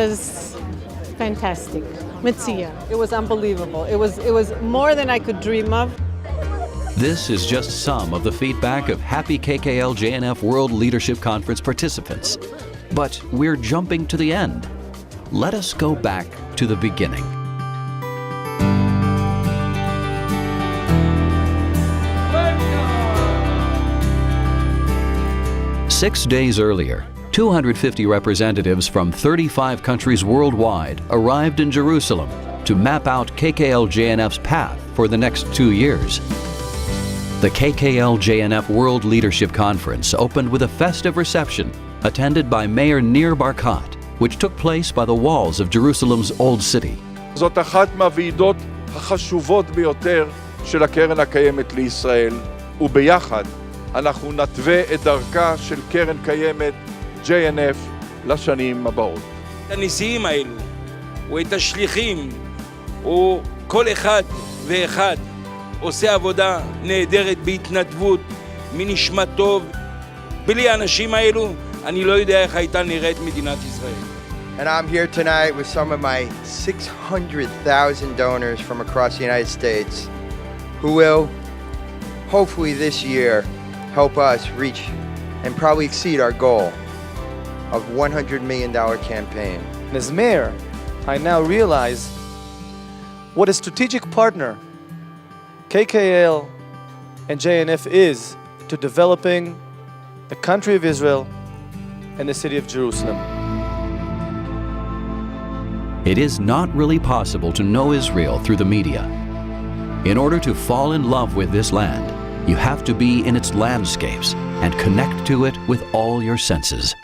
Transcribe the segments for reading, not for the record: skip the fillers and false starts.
was fantastic. Metzia. It was unbelievable. It was more than I could dream of. This is just some of the feedback of happy KKL-JNF World Leadership Conference participants. But we're jumping to the end. Let us go back to the beginning. Six days earlier, 250 representatives from 35 countries worldwide arrived in Jerusalem to map out KKL-JNF's path for the next 2 years. The KKL-JNF World Leadership Conference opened with a festive reception attended by Mayor Nir Barkat, which took place by the walls of Jerusalem's Old City. זאת אחת מהוועידות החשובות ביותר של הקרן הקיימת לישראל, וביחד אנחנו נתווה את דרכה של קרן קיימת JNF לשנים הבאות. הנשיאים האלו, ואת השליחים, וכל אחד ואחד עושה עבודה נהדרת בהתנדבות, מנשמת טוב. בלי האנשים האלו, אני לא יודע איך הייתה נראית מדינת ישראל. And I'm here tonight with some of my 600,000 donors from across the United States who will, hopefully this year, help us reach and probably exceed our goal of $100 million campaign. As mayor, I now realize what a strategic partner KKL and JNF is to developing the country of Israel and the city of Jerusalem. It is not really possible to know Israel through the media. In order to fall in love with this land, you have to be in its landscapes and connect to it with all your senses.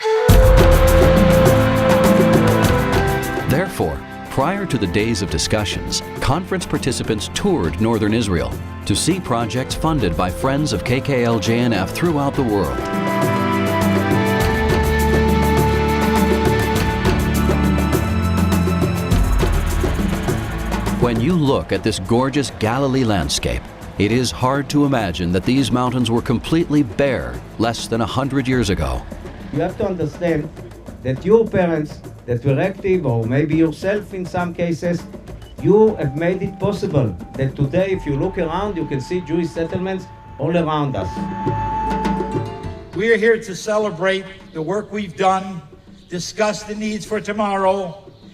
Therefore, prior to the days of discussions, conference participants toured northern Israel to see projects funded by friends of KKL-JNF throughout the world. When you look at this gorgeous Galilee landscape, it is hard to imagine that these mountains were completely bare less than 100 years ago. You have to understand that your parents that were active, or maybe yourself in some cases, you have made it possible that today, if you look around, you can see Jewish settlements all around us. We are here to celebrate the work we've done, discuss the needs for tomorrow,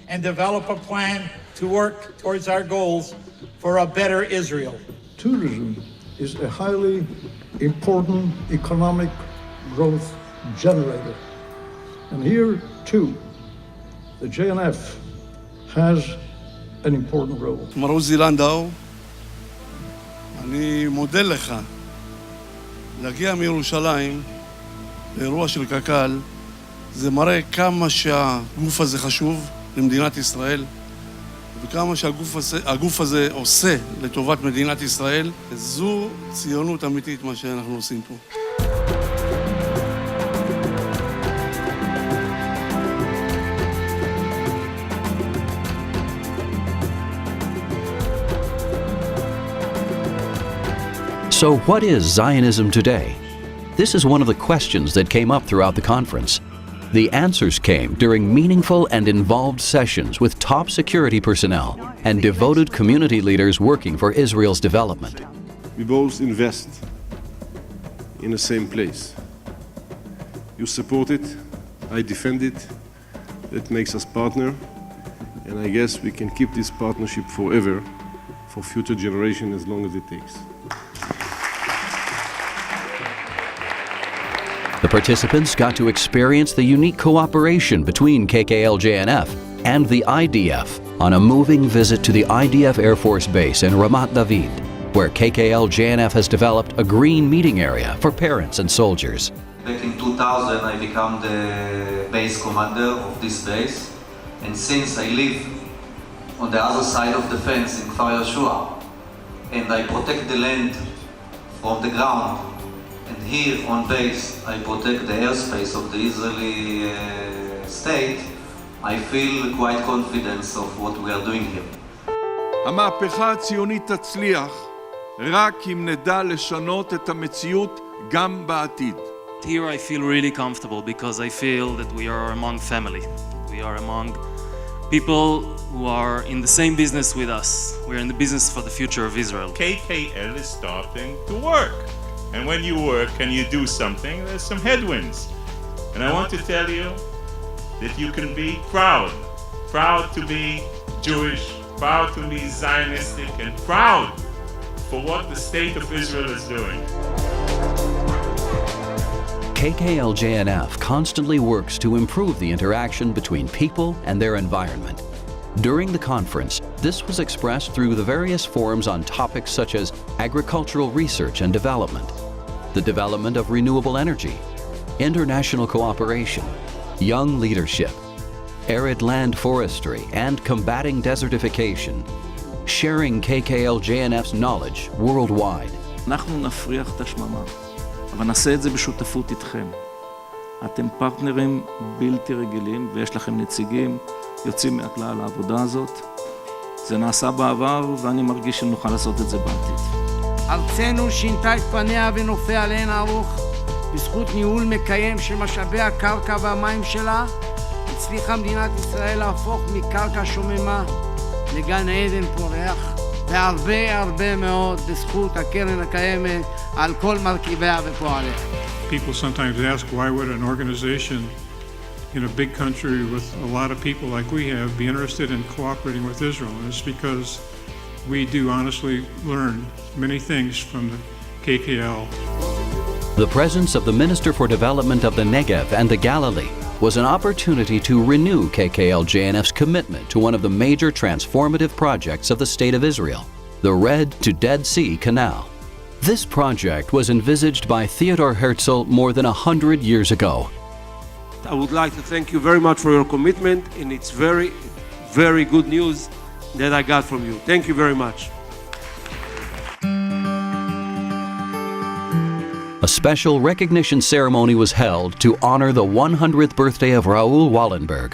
and develop a plan to work towards our goals for a better Israel. Tourism is a highly important economic growth generator. And here, too, the JNF has an important role. מר עוזי לנדאו, אני מודה לך להגיע מירושלים לאירוע של קק"ל. זה מראה כמה שהגוף הזה חשוב למדינת ישראל וכמה שהגוף הזה עושה לטובת מדינת ישראל. זו ציונות אמיתית מה שאנחנו עושים פה. So what is Zionism today? This is one of the questions that came up throughout the conference. The answers came during meaningful and involved sessions with top security personnel and devoted community leaders working for Israel's development. We both invest in the same place. You support it, I defend it. That makes us partner, and I guess we can keep this partnership forever for future generations as long as it takes. The participants got to experience the unique cooperation between KKL-JNF and the IDF on a moving visit to the IDF Air Force Base in Ramat David, where KKL-JNF has developed a green meeting area for parents and soldiers. Back in 2000, I became the base commander of this base, and since I live on the other side of the fence in Kfar Yeshua, and I protect the land from the ground, and here on base I protect the airspace of the Israeli state, I feel quite confident of what we are doing here. המהפכה הציונית תצליח רק אם נדע לשנות את המציאות גם בעתיד. Here I feel really comfortable because I feel that we are among family. We are among people who are in the same business with us. We're in the business for the future of Israel. KKL is starting to work. And when you work and you do something, there's some headwinds. And I want to tell you that you can be proud. Proud to be Jewish, proud to be Zionistic, and proud for what the state of Israel is doing. KKL-JNF constantly works to improve the interaction between people and their environment. During the conference, this was expressed through the various forums on topics such as agricultural research and development, the development of renewable energy, international cooperation, young leadership, arid land forestry, and combating desertification, sharing KKL-JNF's knowledge worldwide. אנחנו נפריח את השממה, אבל נעשה את זה בשותפות איתכם. אתם פרטנרים בלתי רגילים, ויש לכם נציגים יוצאים מהכלל לעבודה הזאת. זה נעשה בעבר, ואני מרגיש שנוכל לעשות את זה בעתיד. ארצנו שינתה את פניה ונופיה לאין ערוך, בזכות ניהול מקיים של משאבי הקרקע והמים שלה, הצליחה מדינת ישראל להפוך מקרקע שוממה לגן עדן פורח, והרבה הרבה מאוד בזכות הקרן הקיימת על כל מרכיביה ופועליה. People sometimes ask, why would an organization in a big country with a lot of people like we have be interested in cooperating with Israel? And it's because we do honestly learn many things from the KKL. The presence of the Minister for Development of the Negev and the Galilee was an opportunity to renew KKL-JNF's commitment to one of the major transformative projects of the State of Israel, the Red to Dead Sea Canal. This project was envisaged by Theodor Herzl more than 100 years ago. I would like to thank you very much for your commitment, and it's very, very good news that I got from you. Thank you very much. A special recognition ceremony was held to honor the 100th birthday of Raoul Wallenberg,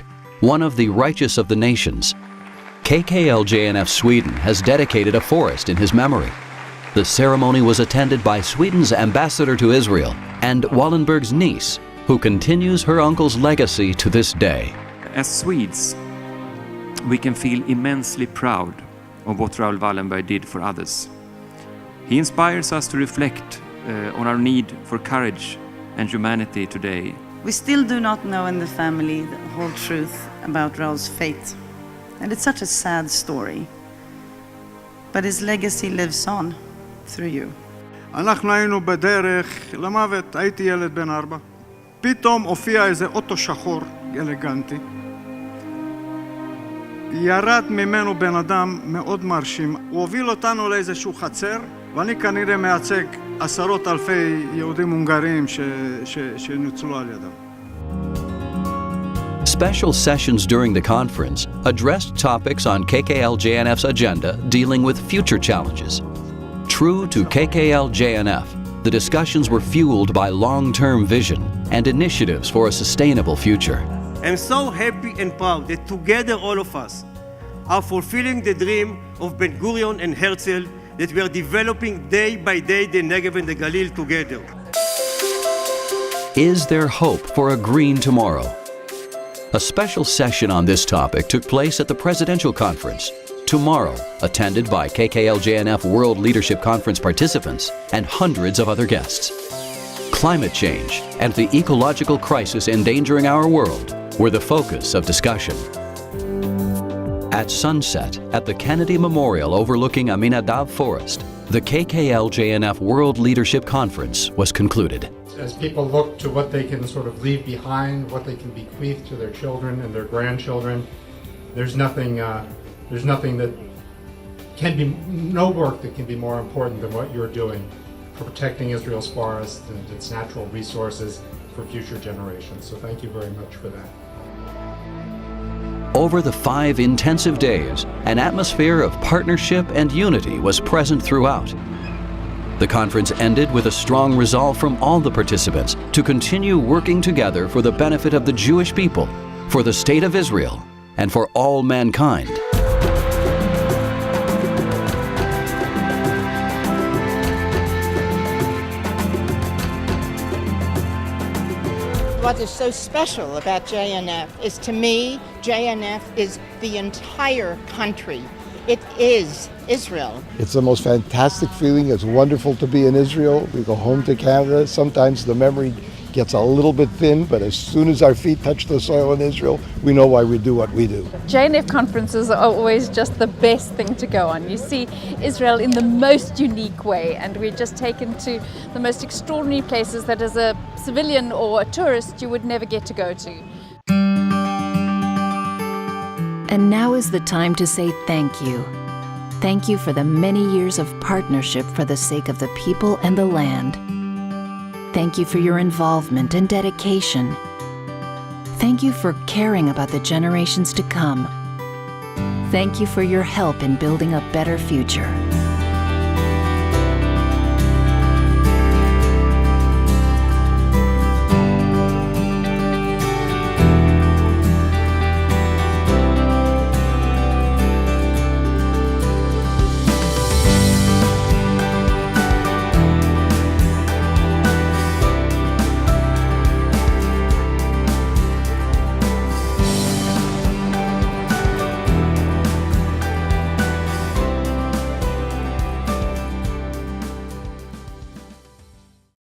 one of the righteous of the nations. KKL-JNF Sweden has dedicated a forest in his memory. The ceremony was attended by Sweden's ambassador to Israel and Wallenberg's niece, who continues her uncle's legacy to this day. As Swedes, we can feel immensely proud of what Raoul Wallenberg did for others. He inspires us to reflect on our need for courage and humanity today. We still do not know in the family the whole truth about Raoul's fate, and it's such a sad story. But his legacy lives on through you. אנחנו היינו בדרך למוות, הייתי ילד בן 4. פתאום הופיע איזה אוטו שחור אלגנטי. ירד ממנו בן אדם מאוד מרשים. הוא הוביל אותנו לאיזשהו חצר, ואני כנראה מייצג עשרות אלפי יהודים הונגרים שנוצלו על ידם. Special sessions during the conference addressed topics on KKL-JNF's agenda dealing with future challenges. True to KKL-JNF, the discussions were fueled by long-term vision and initiatives for a sustainable future. I'm so happy and proud that together all of us are fulfilling the dream of Ben-Gurion and Herzl that we are developing day by day the Negev and the Galilee together. Is there hope for a green tomorrow? A special session on this topic took place at the Presidential Conference tomorrow, attended by KKL-JNF World Leadership Conference participants and hundreds of other guests. Climate change and the ecological crisis endangering our world were the focus of discussion. At sunset, at the Kennedy Memorial overlooking Aminadav Forest, the KKL-JNF World Leadership Conference was concluded. As people look to what they can sort of leave behind, what they can bequeath to their children and their grandchildren, there's nothing that can be, no work that can be more important than what you're doing for protecting Israel's forests and its natural resources for future generations. So thank you very much for that. Over the 5 intensive days, an atmosphere of partnership and unity was present throughout. The conference ended with a strong resolve from all the participants to continue working together for the benefit of the Jewish people, for the State of Israel, and for all mankind. What is so special about JNF is, to me, JNF is the entire country. It is Israel. It's the most fantastic feeling. It's wonderful to be in Israel. We go home to Canada. Sometimes the memory gets a little bit thin, but as soon as our feet touch the soil in Israel, we know why we do what we do. JNF conferences are always just the best thing to go on. You see Israel in the most unique way, and we're just taken to the most extraordinary places that as a civilian or a tourist you would never get to go to. And now is the time to say thank you. Thank you for the many years of partnership for the sake of the people and the land. Thank you for your involvement and dedication. Thank you for caring about the generations to come. Thank you for your help in building a better future.